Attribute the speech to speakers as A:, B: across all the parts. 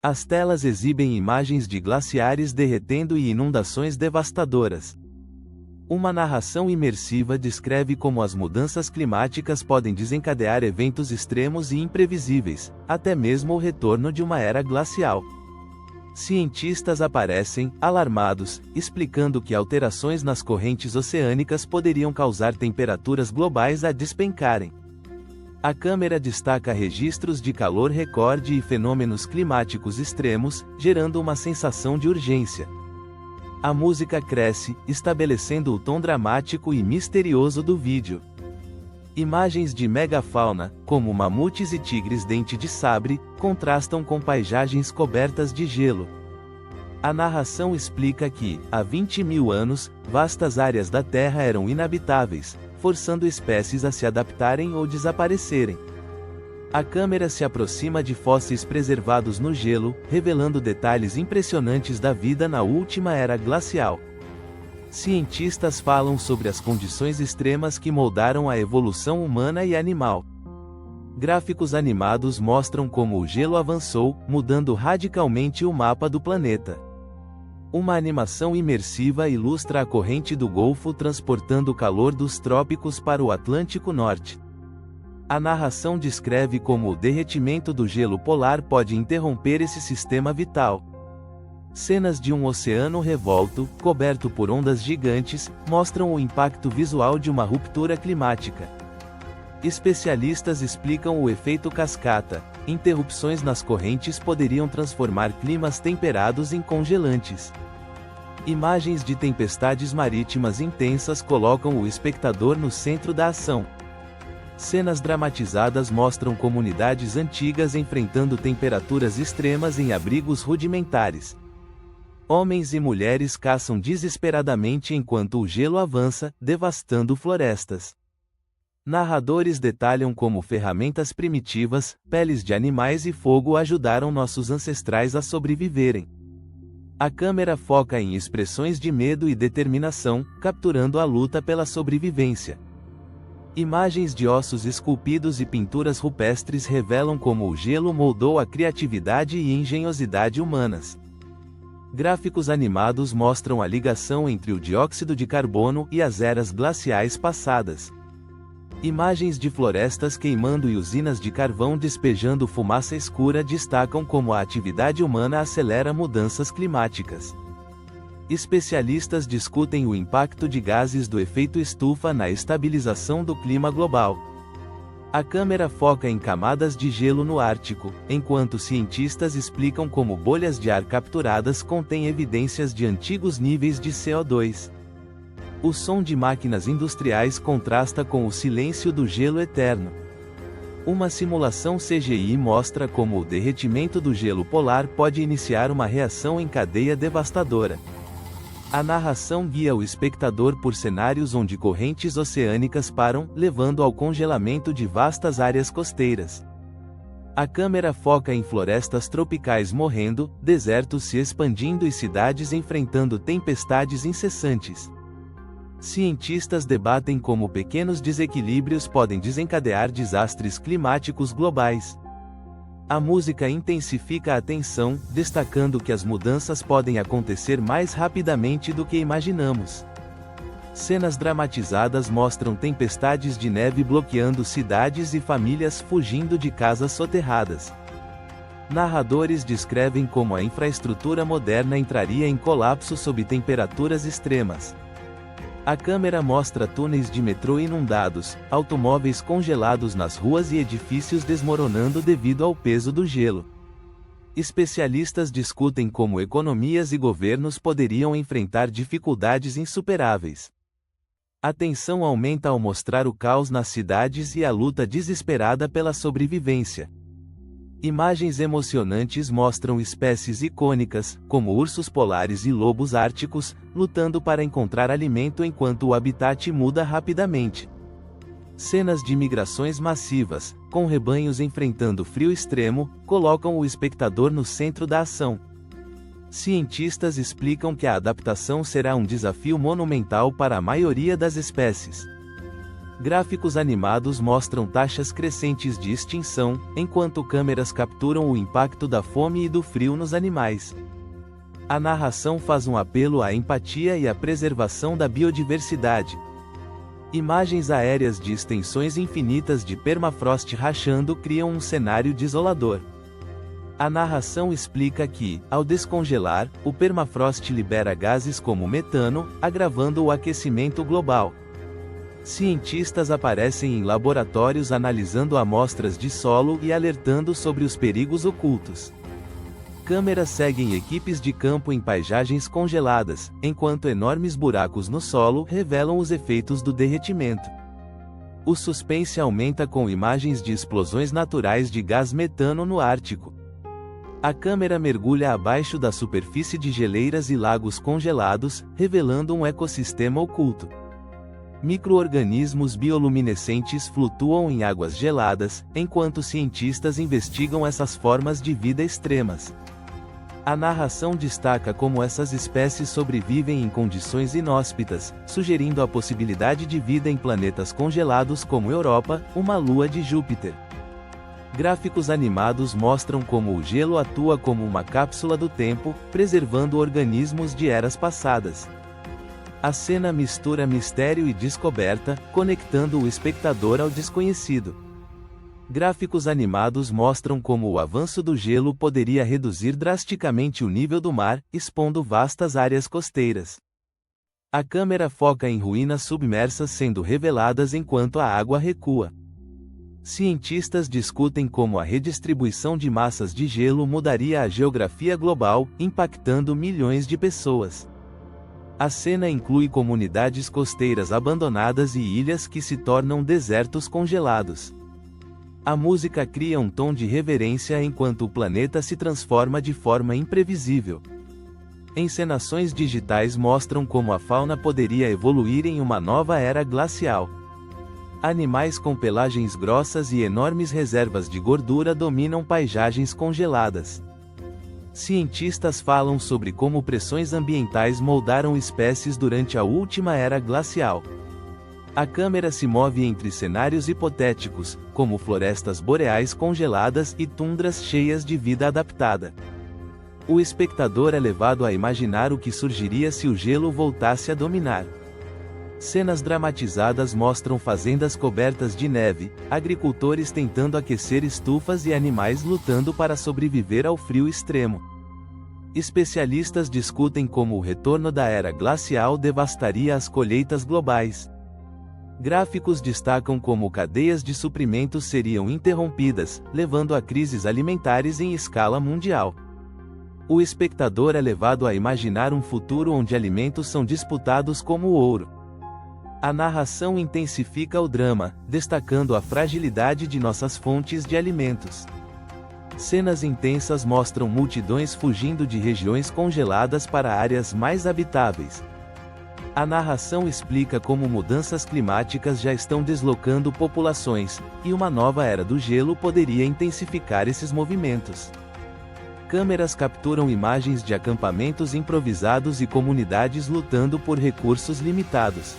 A: As telas exibem imagens de glaciares derretendo e inundações devastadoras. Uma narração imersiva descreve como as mudanças climáticas podem desencadear eventos extremos e imprevisíveis, até mesmo o retorno de uma era glacial. Cientistas aparecem, alarmados, explicando que alterações nas correntes oceânicas poderiam causar temperaturas globais a despencarem. A câmera destaca registros de calor recorde e fenômenos climáticos extremos, gerando uma sensação de urgência. A música cresce, estabelecendo o tom dramático e misterioso do vídeo. Imagens de megafauna, como mamutes e tigres dente de sabre, contrastam com paisagens cobertas de gelo. A narração explica que, há 20 mil anos, vastas áreas da Terra eram inabitáveis, forçando espécies a se adaptarem ou desaparecerem. A câmera se aproxima de fósseis preservados no gelo, revelando detalhes impressionantes da vida na última era glacial. Cientistas falam sobre as condições extremas que moldaram a evolução humana e animal. Gráficos animados mostram como o gelo avançou, mudando radicalmente o mapa do planeta. Uma animação imersiva ilustra a corrente do Golfo transportando o calor dos trópicos para o Atlântico Norte. A narração descreve como o derretimento do gelo polar pode interromper esse sistema vital. Cenas de um oceano revolto, coberto por ondas gigantes, mostram o impacto visual de uma ruptura climática. Especialistas explicam o efeito cascata. Interrupções nas correntes poderiam transformar climas temperados em congelantes. Imagens de tempestades marítimas intensas colocam o espectador no centro da ação. Cenas dramatizadas mostram comunidades antigas enfrentando temperaturas extremas em abrigos rudimentares. Homens e mulheres caçam desesperadamente enquanto o gelo avança, devastando florestas. Narradores detalham como ferramentas primitivas, peles de animais e fogo ajudaram nossos ancestrais a sobreviverem. A câmera foca em expressões de medo e determinação, capturando a luta pela sobrevivência. Imagens de ossos esculpidos e pinturas rupestres revelam como o gelo moldou a criatividade e engenhosidade humanas. Gráficos animados mostram a ligação entre o dióxido de carbono e as eras glaciais passadas. Imagens de florestas queimando e usinas de carvão despejando fumaça escura destacam como a atividade humana acelera mudanças climáticas. Especialistas discutem o impacto de gases do efeito estufa na estabilização do clima global. A câmera foca em camadas de gelo no Ártico, enquanto cientistas explicam como bolhas de ar capturadas contêm evidências de antigos níveis de CO2. O som de máquinas industriais contrasta com o silêncio do gelo eterno. Uma simulação CGI mostra como o derretimento do gelo polar pode iniciar uma reação em cadeia devastadora. A narração guia o espectador por cenários onde correntes oceânicas param, levando ao congelamento de vastas áreas costeiras. A câmera foca em florestas tropicais morrendo, desertos se expandindo e cidades enfrentando tempestades incessantes. Cientistas debatem como pequenos desequilíbrios podem desencadear desastres climáticos globais. A música intensifica a tensão, destacando que as mudanças podem acontecer mais rapidamente do que imaginamos. Cenas dramatizadas mostram tempestades de neve bloqueando cidades e famílias fugindo de casas soterradas. Narradores descrevem como a infraestrutura moderna entraria em colapso sob temperaturas extremas. A câmera mostra túneis de metrô inundados, automóveis congelados nas ruas e edifícios desmoronando devido ao peso do gelo. Especialistas discutem como economias e governos poderiam enfrentar dificuldades insuperáveis. A tensão aumenta ao mostrar o caos nas cidades e a luta desesperada pela sobrevivência. Imagens emocionantes mostram espécies icônicas, como ursos polares e lobos árticos, lutando para encontrar alimento enquanto o habitat muda rapidamente. Cenas de migrações massivas, com rebanhos enfrentando frio extremo, colocam o espectador no centro da ação. Cientistas explicam que a adaptação será um desafio monumental para a maioria das espécies. Gráficos animados mostram taxas crescentes de extinção, enquanto câmeras capturam o impacto da fome e do frio nos animais. A narração faz um apelo à empatia e à preservação da biodiversidade. Imagens aéreas de extensões infinitas de permafrost rachando criam um cenário desolador. A narração explica que, ao descongelar, o permafrost libera gases como metano, agravando o aquecimento global. Cientistas aparecem em laboratórios analisando amostras de solo e alertando sobre os perigos ocultos. Câmeras seguem equipes de campo em paisagens congeladas, enquanto enormes buracos no solo revelam os efeitos do derretimento. O suspense aumenta com imagens de explosões naturais de gás metano no Ártico. A câmera mergulha abaixo da superfície de geleiras e lagos congelados, revelando um ecossistema oculto. Micro-organismos bioluminescentes flutuam em águas geladas, enquanto cientistas investigam essas formas de vida extremas. A narração destaca como essas espécies sobrevivem em condições inóspitas, sugerindo a possibilidade de vida em planetas congelados como Europa, uma lua de Júpiter. Gráficos animados mostram como o gelo atua como uma cápsula do tempo, preservando organismos de eras passadas. A cena mistura mistério e descoberta, conectando o espectador ao desconhecido. Gráficos animados mostram como o avanço do gelo poderia reduzir drasticamente o nível do mar, expondo vastas áreas costeiras. A câmera foca em ruínas submersas sendo reveladas enquanto a água recua. Cientistas discutem como a redistribuição de massas de gelo mudaria a geografia global, impactando milhões de pessoas. A cena inclui comunidades costeiras abandonadas e ilhas que se tornam desertos congelados. A música cria um tom de reverência enquanto o planeta se transforma de forma imprevisível. Encenações digitais mostram como a fauna poderia evoluir em uma nova era glacial. Animais com pelagens grossas e enormes reservas de gordura dominam paisagens congeladas. Cientistas falam sobre como pressões ambientais moldaram espécies durante a última era glacial. A câmera se move entre cenários hipotéticos, como florestas boreais congeladas e tundras cheias de vida adaptada. O espectador é levado a imaginar o que surgiria se o gelo voltasse a dominar. Cenas dramatizadas mostram fazendas cobertas de neve, agricultores tentando aquecer estufas e animais lutando para sobreviver ao frio extremo. Especialistas discutem como o retorno da era glacial devastaria as colheitas globais. Gráficos destacam como cadeias de suprimentos seriam interrompidas, levando a crises alimentares em escala mundial. O espectador é levado a imaginar um futuro onde alimentos são disputados como ouro. A narração intensifica o drama, destacando a fragilidade de nossas fontes de alimentos. Cenas intensas mostram multidões fugindo de regiões congeladas para áreas mais habitáveis. A narração explica como mudanças climáticas já estão deslocando populações, e uma nova era do gelo poderia intensificar esses movimentos. Câmeras capturam imagens de acampamentos improvisados e comunidades lutando por recursos limitados.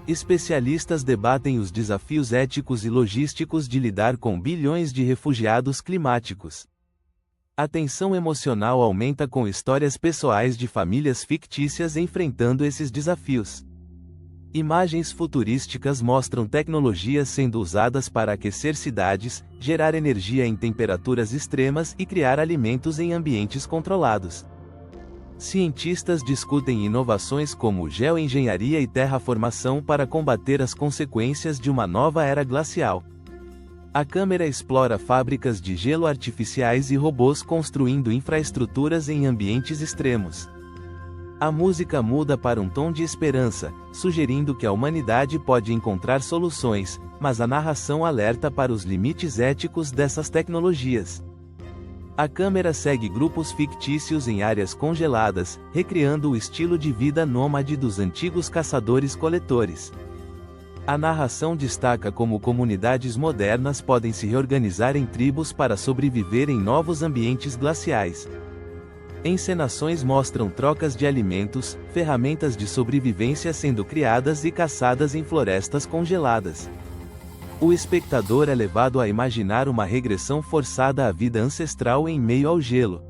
A: Especialistas debatem os desafios éticos e logísticos de lidar com bilhões de refugiados climáticos. A tensão emocional aumenta com histórias pessoais de famílias fictícias enfrentando esses desafios. Imagens futurísticas mostram tecnologias sendo usadas para aquecer cidades, gerar energia em temperaturas extremas e criar alimentos em ambientes controlados. Cientistas discutem inovações como geoengenharia e terraformação para combater as consequências de uma nova era glacial. A câmera explora fábricas de gelo artificiais e robôs construindo infraestruturas em ambientes extremos. A música muda para um tom de esperança, sugerindo que a humanidade pode encontrar soluções, mas a narração alerta para os limites éticos dessas tecnologias. A câmera segue grupos fictícios em áreas congeladas, recriando o estilo de vida nômade dos antigos caçadores-coletores. A narração destaca como comunidades modernas podem se reorganizar em tribos para sobreviver em novos ambientes glaciais. Encenações mostram trocas de alimentos, ferramentas de sobrevivência sendo criadas e caçadas em florestas congeladas. O espectador é levado a imaginar uma regressão forçada à vida ancestral em meio ao gelo.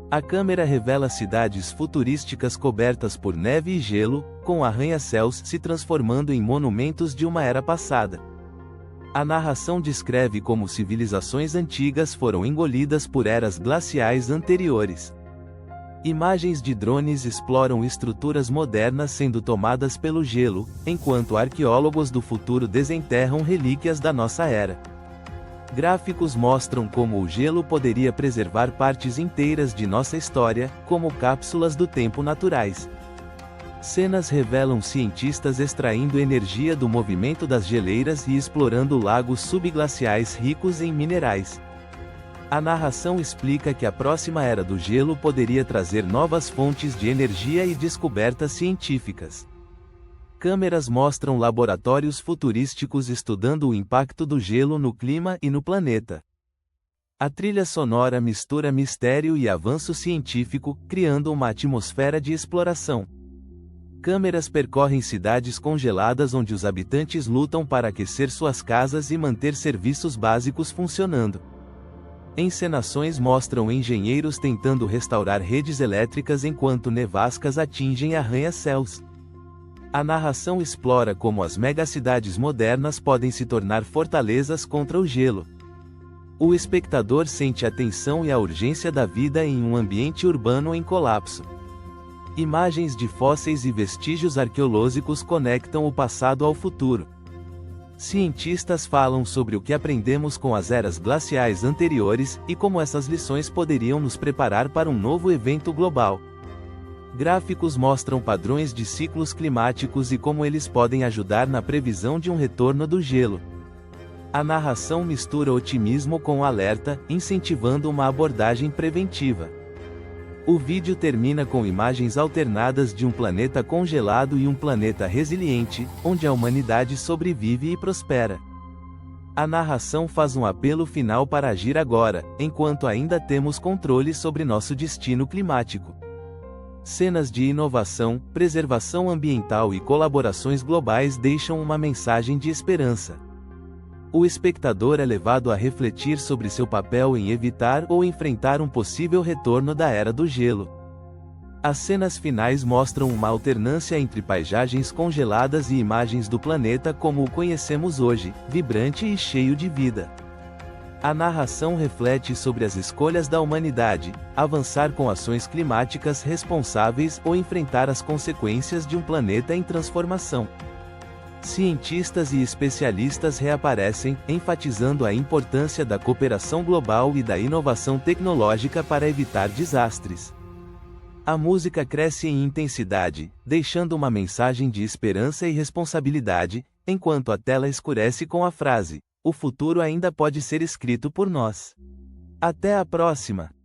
A: A câmera revela cidades futurísticas cobertas por neve e gelo, com arranha-céus se transformando em monumentos de uma era passada. A narração descreve como civilizações antigas foram engolidas por eras glaciais anteriores. Imagens de drones exploram estruturas modernas sendo tomadas pelo gelo, enquanto arqueólogos do futuro desenterram relíquias da nossa era. Gráficos mostram como o gelo poderia preservar partes inteiras de nossa história, como cápsulas do tempo naturais. Cenas revelam cientistas extraindo energia do movimento das geleiras e explorando lagos subglaciais ricos em minerais. A narração explica que a próxima era do gelo poderia trazer novas fontes de energia e descobertas científicas. Câmeras mostram laboratórios futurísticos estudando o impacto do gelo no clima e no planeta. A trilha sonora mistura mistério e avanço científico, criando uma atmosfera de exploração. Câmeras percorrem cidades congeladas onde os habitantes lutam para aquecer suas casas e manter serviços básicos funcionando. Encenações mostram engenheiros tentando restaurar redes elétricas enquanto nevascas atingem arranha-céus. A narração explora como as megacidades modernas podem se tornar fortalezas contra o gelo. O espectador sente a tensão e a urgência da vida em um ambiente urbano em colapso. Imagens de fósseis e vestígios arqueológicos conectam o passado ao futuro. Cientistas falam sobre o que aprendemos com as eras glaciais anteriores e como essas lições poderiam nos preparar para um novo evento global. Gráficos mostram padrões de ciclos climáticos e como eles podem ajudar na previsão de um retorno do gelo. A narração mistura otimismo com alerta, incentivando uma abordagem preventiva. O vídeo termina com imagens alternadas de um planeta congelado e um planeta resiliente, onde a humanidade sobrevive e prospera. A narração faz um apelo final para agir agora, enquanto ainda temos controle sobre nosso destino climático. Cenas de inovação, preservação ambiental e colaborações globais deixam uma mensagem de esperança. O espectador é levado a refletir sobre seu papel em evitar ou enfrentar um possível retorno da era do gelo. As cenas finais mostram uma alternância entre paisagens congeladas e imagens do planeta como o conhecemos hoje, vibrante e cheio de vida. A narração reflete sobre as escolhas da humanidade: avançar com ações climáticas responsáveis ou enfrentar as consequências de um planeta em transformação. Cientistas e especialistas reaparecem, enfatizando a importância da cooperação global e da inovação tecnológica para evitar desastres. A música cresce em intensidade, deixando uma mensagem de esperança e responsabilidade, enquanto a tela escurece com a frase: "O futuro ainda pode ser escrito por nós". Até a próxima!